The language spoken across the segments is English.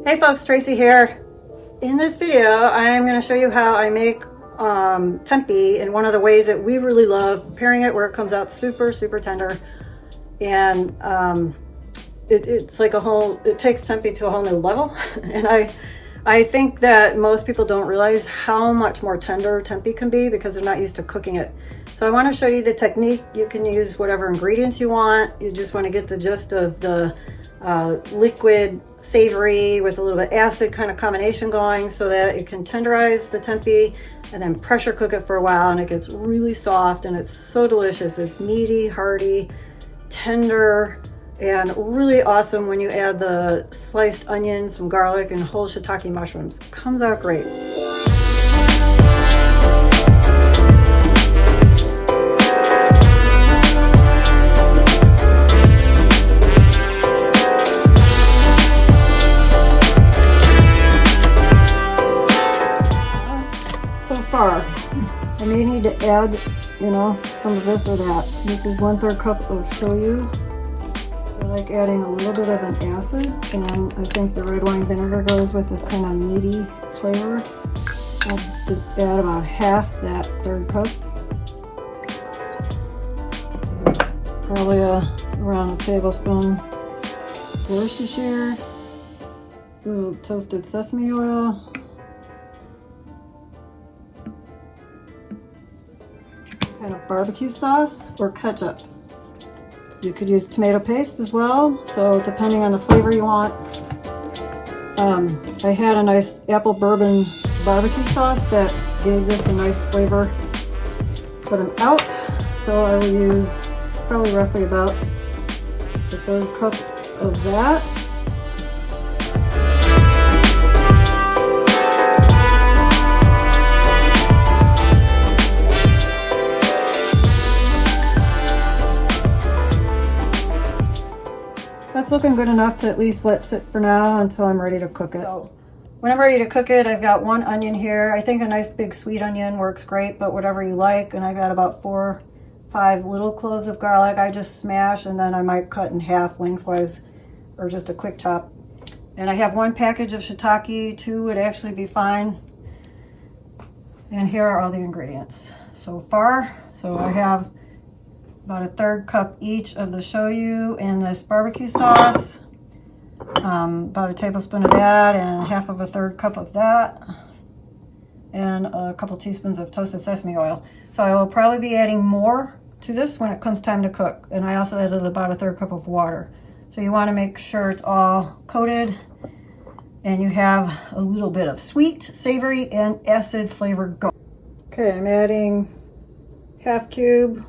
Hey folks, Tracy here. In this video, I'm going to show you how I make tempeh in one of the ways that we really love, preparing it where it comes out super tender. And it's like it takes tempeh to a whole new level. And I think that most people don't realize how much more tender tempeh can be because they're not used to cooking it. So I want to show you the technique. You can use whatever ingredients you want. You just want to get the gist of the liquid savory with a little bit acid kind of combination going so that it can tenderize the tempeh and then pressure cook it for a while, and it gets really soft and it's so delicious. It's meaty, hearty, tender, and really awesome when you add the sliced onions, some garlic, and whole shiitake mushrooms. Comes out great. So far, I may need to add, some of this or that. This is 1/3 cup of shoyu. I like adding a little bit of an acid, and I think the red wine vinegar goes with a kind of meaty flavor. I'll just add about half that 1/3 cup. Probably around a tablespoon Worcestershire, a little toasted sesame oil, kind of barbecue sauce or ketchup. You could use tomato paste as well, so depending on the flavor you want. I had a nice apple bourbon barbecue sauce that gave this a nice flavor. Put them out, so I will use probably roughly about the 1/3 cup of that. That's looking good enough to at least let sit for now until I'm ready to cook it. So when I'm ready to cook it, I've got 1 onion here. I think a nice big sweet onion works great, but whatever you like. And I got about 4, 5 little cloves of garlic. I just smash, and then I might cut in half lengthwise or just a quick chop. And I have 1 package of shiitake. 2 would actually be fine. And here are all the ingredients so far. So I have about a 1/3 cup each of the shoyu and this barbecue sauce, about a tablespoon of that and half of a 1/3 cup of that, and a couple teaspoons of toasted sesame oil. So I will probably be adding more to this when it comes time to cook. And I also added about a 1/3 cup of water. So you want to make sure it's all coated and you have a little bit of sweet, savory, and acid flavor going. Okay, I'm adding 1/2 cube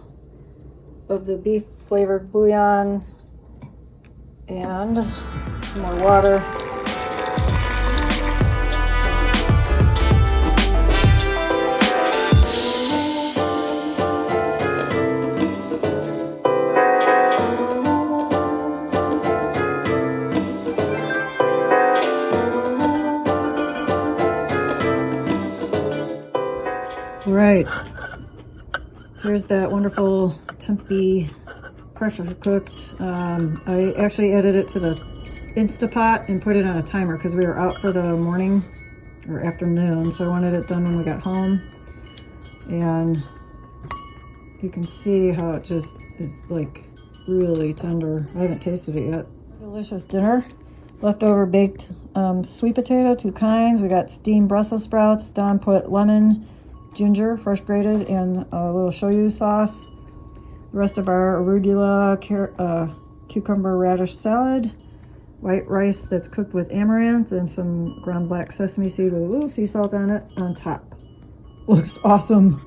of the beef flavored bouillon and some more water. Right, here's that wonderful tempeh pressure cooked. I actually added it to the Instapot and put it on a timer because we were out for the morning or afternoon, so I wanted it done when we got home. And you can see how it just is like really tender. I haven't tasted it yet. Delicious dinner. Leftover baked sweet potato, 2 kinds. We got steamed Brussels sprouts. Don put lemon, ginger, fresh grated, and a little shoyu sauce. The rest of our arugula, cucumber radish salad, white rice that's cooked with amaranth, and some ground black sesame seed with a little sea salt on it on top. Looks awesome.